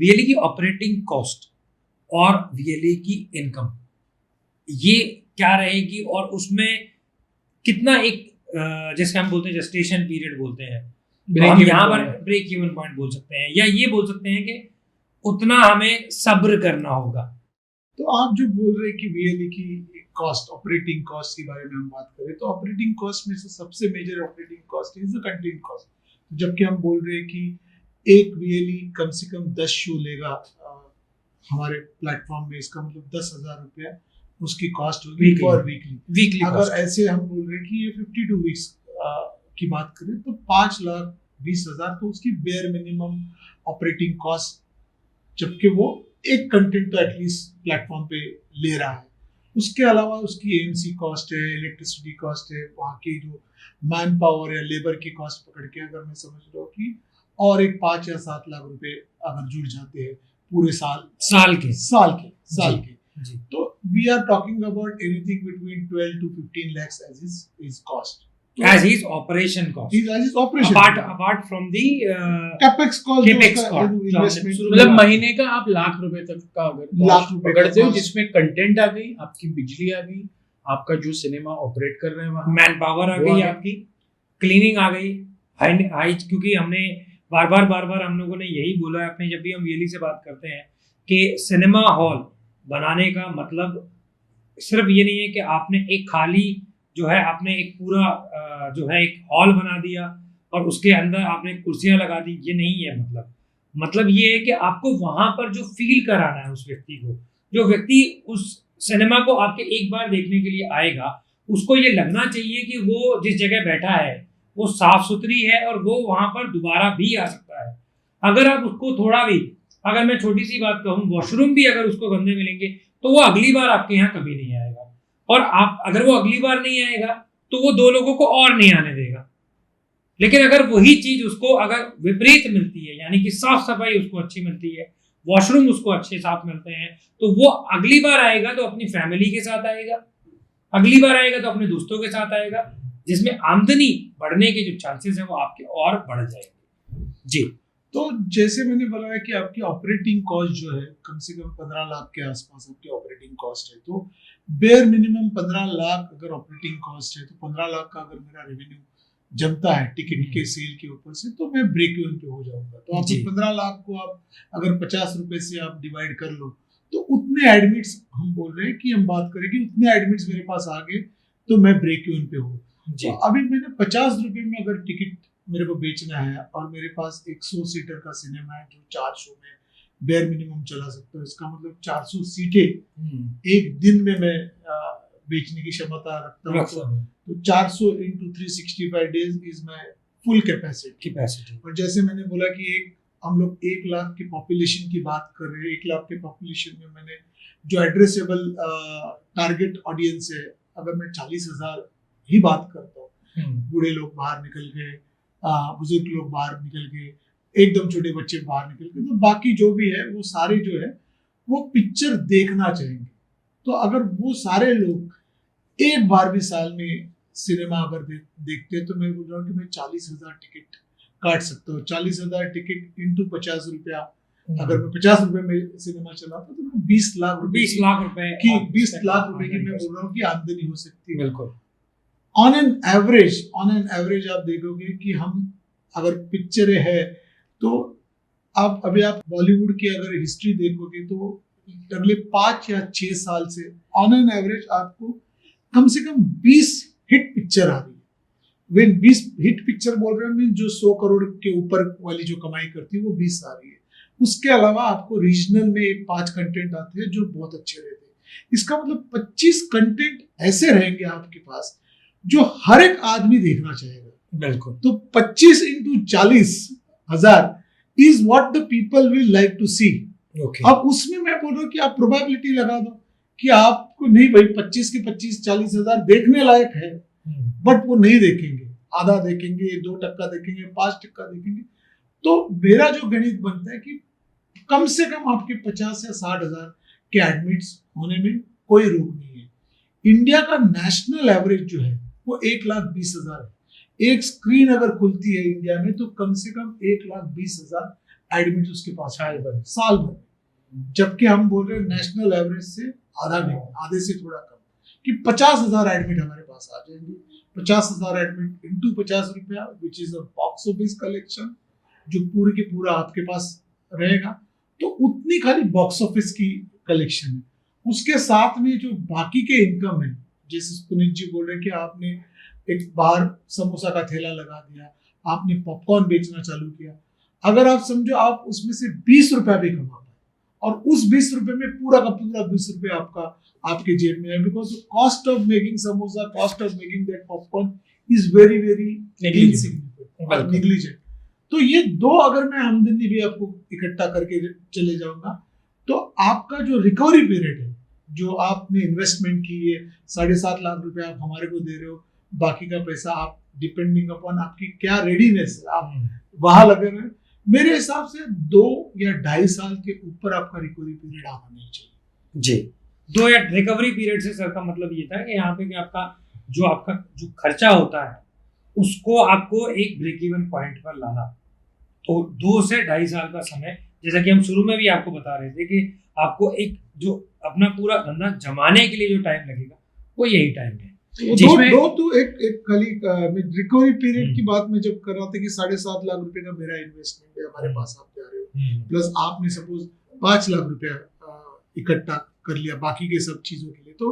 VLE की operating cost और VLE की इनकम ये क्या रहेगी, और उसमें कितना एक जैसे हम बोलते हैं जेस्टेशन पीरियड बोलते हैं, तो हम यहाँ पर ब्रेक इवन पॉइंट बोल सकते हैं, या ये बोल सकते हैं कि उतना हमें सब्र करना होगा। तो आप जो बोल रहे हैं कि वीएलई की कॉस्ट, ऑपरेटिंग कॉस्ट के बारे में हम बात करें तो ऑपरेटिंग कॉस्ट में से सबसे major operating cost is the content cost. जबकि हम बोल रहे हैं कि एक वीएलई कम से कम 10 शो लेगा हमारे प्लेटफॉर्म में, इसका मतलब 10,000 रुपया उसकी कॉस्ट होगी पर वीकली। अगर ऐसे हम बोल रहे हैं कि ये 52 वीक्स की बात करें तो 5,20,000 तो उसकी बेयर मिनिमम ऑपरेटिंग कॉस्ट, जबकि वो एक कंटेंट तो एटलीस्ट प्लेटफॉर्म पे ले रहा है। उसके अलावा उसकी एएमसी कॉस्ट है, इलेक्ट्रिसिटी कॉस्ट है, वहाँ की जो मैन पावर या लेबर की कॉस्ट पकड़ के अगर मैं समझ रहा हूँ कि और एक 5 या 7 लाख रुपए अगर जुड़ जाते हैं पूरे साल के तो we are talking about anything between 12 to 15 lakhs as his cost, as his operation cost, as his operation apart from the capex cost investment। मतलब महीने का आप लाख रुपए तक का अगर पकड़ते हो, जिसमें कंटेंट आ गई, आपकी बिजली आ गई, आपका जो सिनेमा ऑपरेट कर रहे हैं वहाँ मैन पावर आ गई, आपकी क्लीनिंग आ गई, हाई क्योंकि हमने बार बार हम लोगों ने यही बोला है अपने जब भी हम वीएलई से बात करते हैं कि सिनेमा हॉल बनाने का मतलब सिर्फ ये नहीं है कि आपने एक खाली जो है आपने एक पूरा जो है एक हॉल बना दिया और उसके अंदर आपने कुर्सियां लगा दी, ये नहीं है। मतलब ये है कि आपको वहां पर जो फील कराना है उस व्यक्ति को, जो व्यक्ति उस सिनेमा को आपके एक बार देखने के लिए आएगा, उसको ये लगना चाहिए कि वो जिस जगह बैठा है वो साफ सुथरी है और वो वहां पर दोबारा भी आ सकता है। अगर आप उसको थोड़ा भी, अगर मैं छोटी सी बात कहूँ, वॉशरूम भी अगर उसको गंदे मिलेंगे तो वो अगली बार आपके यहाँ कभी नहीं आएगा, और आप अगर वो अगली बार नहीं आएगा तो वो 2 लोगों को और नहीं आने देगा। लेकिन अगर वही चीज उसको अगर विपरीत मिलती है, यानी कि साफ सफाई उसको अच्छी मिलती है, वॉशरूम उसको अच्छे साफ मिलते हैं, तो वो अगली बार आएगा तो अपनी फैमिली के साथ आएगा, अगली बार आएगा तो अपने दोस्तों के साथ आएगा, जिसमें आमदनी बढ़ने के जो चांसेस है वो आपके और बढ़ जाएंगे। जी, तो जैसे मैंने बोला है कि आपकी ऑपरेटिंग कॉस्ट जो है कम से कम 15 लाख के आसपास आपकी ऑपरेटिंग कॉस्ट है, तो बेयर मिनिमम 15 लाख अगर ऑपरेटिंग कॉस्ट है तो 15 लाख का अगर मेरा रेवेन्यू जमता है टिकट के सेल के ऊपर से तो मैं ब्रेक इवन पे हो जाऊंगा। तो आप 15 लाख को आप अगर 50 रुपए से आप डिवाइड कर लो तो उतने एडमिट्स, हम बोल रहे हैं कि हम बात करें कि उतने एडमिट्स मेरे पास आ गए तो मैं ब्रेक इवन पे हूँ। तो अभी मैंने 50 रुपए में अगर टिकट मेरे को बेचना है और मेरे पास 100 सीटर का सिनेमा है जो 4 शो में बेयर मिनिमम चला सकता है, इसका मतलब 400 सीटें एक दिन में मैं बेचने की क्षमता रखता हूँ। तो 400 into 365 days is my full capacity. और जैसे मैंने बोला कि हम लोग 1 लाख की पॉपुलेशन की बात कर रहे हैं, 1 लाख के पॉपुलेशन में मैंने जो एड्रेसेबल टारगेट ऑडियंस है, अगर मैं 40,000 ही बात करता हूँ, बूढ़े लोग बाहर निकल गए, बुजुर्ग लोग बाहर निकल गए, एकदम छोटे बच्चे बाहर निकल गए, तो बाकी जो भी है वो सारे जो है वो पिक्चर देखना चाहेंगे। तो अगर वो सारे लोग एक बार भी साल में सिनेमा अगर देखते तो मैं बोल रहा हूँ कि मैं 40,000 टिकट काट सकता हूँ। 40,000 टिकट इंटू 50 रुपया, अगर मैं 50 रुपए में सिनेमा चलाता तो मैं 20 लाख रुपए की मैं बोल रहा हूँ कि आमदनी हो सकती है। बिल्कुल। ऑन एन एवरेज आप देखोगे कि हम अगर पिक्चर है तो आप बॉलीवुड की अगर हिस्ट्री देखोगे तो अगले 5 या 6 साल से ऑन एन एवरेज आपको कम से कम 20 हिट पिक्चर आ रही है। वेन 20 हिट पिक्चर बोल रहे हैं मीन जो 100 करोड़ के ऊपर वाली जो कमाई करती है वो 20 आ रही है। उसके अलावा आपको रीजनल में 5 कंटेंट आते हैं जो बहुत अच्छे रहते हैं। इसका मतलब 25 कंटेंट ऐसे रहेंगे आपके पास जो हर एक आदमी देखना चाहेगा। बिल्कुल। तो 25 into 40,000 is what the people will like to see. अब उसमें मैं बोल रहा हूँ कि आप प्रोबेबिलिटी लगा दो कि आपको नहीं भाई 25 के 25 40,000 देखने लायक है, बट वो नहीं देखेंगे, आधा देखेंगे, 2% देखेंगे, 5% देखेंगे। तो मेरा जो गणित बनता है कि कम से कम आपके 50 या 60,000 के एडमिट्स होने में कोई रोक नहीं है। इंडिया का नेशनल एवरेज जो है वो 1,20,000 है। एक स्क्रीन अगर खुलती है इंडिया में तो कम से कम 1,20,000 एडमिट उसके पास साल भर। साल भर, जबकि हम बोल रहे हैं नेशनल एवरेज से आधा नहीं, आधे से थोड़ा कम, कि 50,000 एडमिट हमारे पास आ जाएंगे। 50,000 एडमिट इंटू 50 रुपया, which is a box office collection, जो पूरे के पूरा आपके पास रहेगा, तो उतनी खाली बॉक्स ऑफिस की कलेक्शन है। उसके साथ में जो बाकी के इनकम है, जैसे पुनीत जी बोल रहे हैं कि आपने एक बाहर समोसा का ठेला लगा दिया, आपने पॉपकॉर्न बेचना चालू किया, अगर आप समझो आप उसमें से 20 रुपया भी कमा पाए, और उस 20 रुपए में पूरा का पूरा 20 रुपये आपका आपके जेब में है, because cost of making samosa, cost of making that popcorn is very very negligent. तो ये दो अगर मैं आमदनी भी आपको इकट्ठा करके चले जाऊंगा, तो आपका जो रिकवरी पीरियड है, जो आपने इन्वेस्टमेंट की है 7.5 लाख रुपए आप हमारे को दे रहे हो, बाकी का पैसा आप डिपेंडिंग अपॉन आपकी क्या रेडीनेस है, आप वहां लगे रहे, मेरे हिसाब से 2 या 2.5 साल के ऊपर आपका रिकवरी पीरियड आना नहीं चाहिए। जी, 2 या रिकवरी पीरियड से सर का मतलब ये था कि यहाँ पे कि आपका जो खर्चा होता है उसको आपको एक ब्रेक इवन पॉइंट पर लाना, तो 2 से 2.5 साल का समय, जैसा कि हम शुरू में भी आपको बता रहे थे कि आपको एक जो अपना पूरा धंधा जमाने के लिए जो टाइम लगेगा वो यही टाइम है। एक खाली रिकवरी पीरियड की बात मैं जब कर रहा था कि 7.5 लाख रुपए का मेरा इन्वेस्टमेंट है, हमारे पास आप जा रहे हो, प्लस आपने सपोज 5 लाख रुपया इकट्ठा कर लिया बाकी के सब चीजों के लिए, तो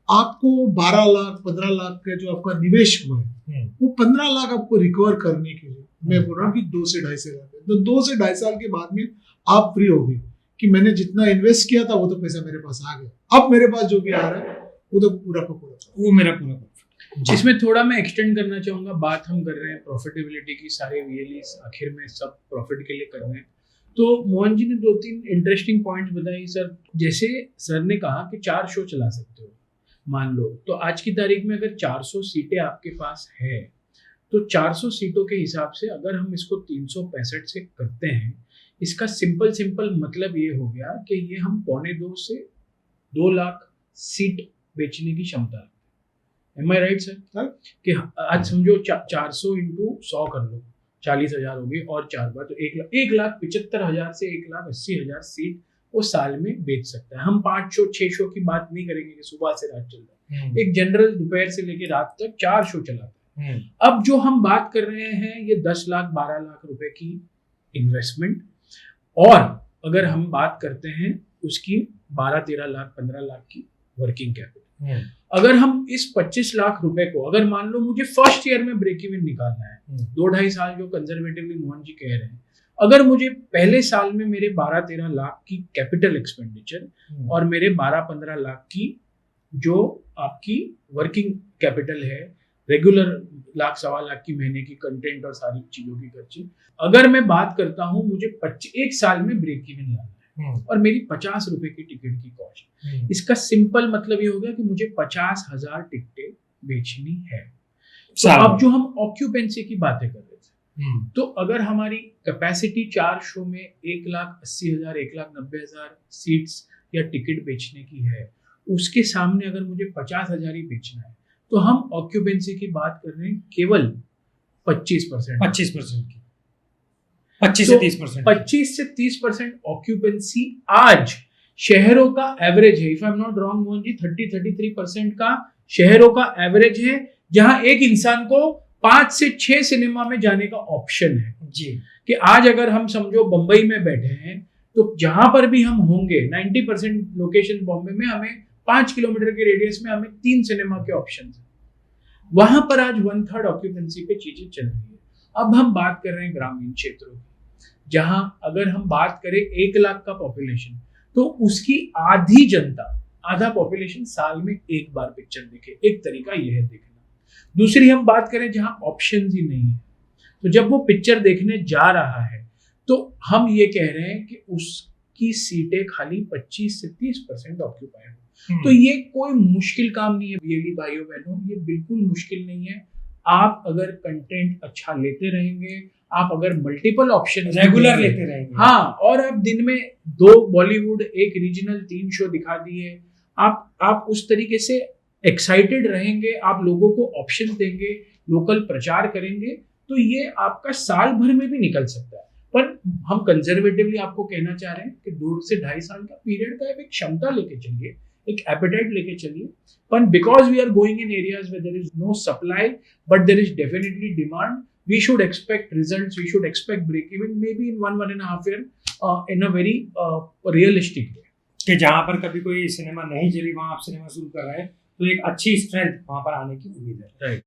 आपको 12 लाख 15 लाख का जो आपका निवेश हुआ है, वो 15 लाख आपको रिकवर करने के लिए मैं बोल रहा हूँ कि 2 से 2.5 साल, तो 2 से 2.5 साल के बाद में आप फ्री हो गए कि मैंने जितना इन्वेस्ट किया था वो तो पैसा मेरे पास आ गया, अब मेरे पास जो भी आ रहा है वो तो पूरा का पूरा, वो मेरा पूरा। इसमें थोड़ा मैं एक्सटेंड करना चाहूंगा, बात हम कर रहे हैं प्रॉफिटेबिलिटी की, सारे वीएलईस आखिर में सब प्रॉफिट के लिए कर रहे हैं, तो मोहन जी ने 2-3 इंटरेस्टिंग पॉइंट्स बताई सर। जैसे सर ने कहा कि 4 शो चला सकते हो, मान लो तो आज की तारीख में अगर 400 सीटें आपके पास है, तो 400 सीटों के हिसाब से अगर हम इसको 365 से करते हैं, इसका सिंपल मतलब ये हो गया कि ये हम 1.25 से 2 लाख सीट बेचने की क्षमता है। एम आई राइट सर? कि आज समझो 400 इंटू 100 कर लो, 40,000 हो गई, और 4 बार तो 1,75,000 से 1,80,000 सीट वो साल में बेच सकता है। हम 5 शो 6 शो की बात नहीं करेंगे कि सुबह से रात चल रहा है, एक जनरल दोपहर से लेकर रात तक 4 शो चलाता है। अब जो हम बात कर रहे हैं ये 10 लाख 12 लाख रुपए की इन्वेस्टमेंट, और अगर हम बात करते हैं उसकी 12-13 लाख 15 लाख की वर्किंग कैपिटल, अगर हम इस 25 लाख रुपए को, अगर मान लो मुझे फर्स्ट ईयर में ब्रेक इवन निकालना है, 2-2.5 साल जो कंजर्वेटिवली मोहन जी कह रहे हैं, अगर मुझे पहले साल में मेरे 12-13 लाख की कैपिटल एक्सपेंडिचर और मेरे 12-15 लाख की जो आपकी वर्किंग कैपिटल है, रेगुलर 1-1.25 लाख की महीने की कंटेंट और सारी चीजों की खर्चे, अगर मैं बात करता हूं मुझे 1 साल में ब्रेक इवन लाना है और मेरी 50 रुपए की टिकट की कॉस्ट, इसका सिंपल मतलब ये हो गया कि मुझे 50,000 टिकटें बेचनी है। तो अब जो हम ऑक्यूपेंसी की बातें कर रहे थे, तो अगर हमारी कैपेसिटी 4 शो में 1,80,000 1,90,000 सीट्स या टिकट बेचने की है, उसके सामने अगर मुझे 50,000 ही बेचना है, तो हम ऑक्यूपेंसी की बात कर रहे हैं केवल 25% की, 25 से 30% ऑक्यूपेंसी आज शहरों का एवरेज है। If I am not wrong Mohan ji, 30-33% का शहरों का एवरेज है, जहां एक इंसान को 5 से 6 सिनेमा में जाने का ऑप्शन है जी। कि आज अगर हम समझो बंबई में बैठे हैं, तो जहां पर भी हम होंगे 90% लोकेशन बॉम्बे में, हमें 5 किलोमीटर के रेडियस में हमें 3 सिनेमा के ऑप्शन है, वहां पर आज 1/3 ऑक्यूपेंसी पे चीजें चल रही है। अब हम बात कर रहे हैं ग्रामीण क्षेत्रों की, जहां अगर हम बात करें 1 लाख का पॉपुलेशन, तो उसकी आधी जनता, आधा पॉपुलेशन साल में एक बार पिक्चर देखे, एक तरीका यह है देखना। दूसरी हम बात करें जहां ऑप्शंस ही नहीं है, तो जब वो पिक्चर देखने जा रहा है तो हम ये कह रहे हैं कि उसकी सीटें खाली 25 से 30% ऑक्यूपाई हो। तो ये कोई मुश्किल काम नहीं है वीएलई भाइयों बहनों, ये बिल्कुल मुश्किल नहीं है। आप अगर कंटेंट अच्छा लेते रहेंगे, आप अगर मल्टीपल ऑप्शन रेगुलर लेते रहेंगे, हाँ, और आप दिन में 2 बॉलीवुड 1 रीजनल 3 शो दिखा दिए, आप उस तरीके से एक्साइटेड रहेंगे, आप लोगों को ऑप्शन देंगे, लोकल प्रचार करेंगे, तो ये आपका साल भर में भी निकल सकता है। पर हम कंजर्वेटिवली आपको कहना चाह रहे हैं कि 2 से 2.5 साल का पीरियड का एक क्षमता लेके चलिए, एक एपेटाइट लेके चलिए. पर because we are going in areas where there is no supply but there is definitely demand, we should expect results, we should expect break even maybe in 1.5 year in a very realistic way. कि जहाँ पर कभी कोई cinema नहीं चली वहाँ आप cinema शुरू कर रहे हैं तो एक अच्छी स्ट्रेंथ वहाँ पर आने की उम्मीद है. Right.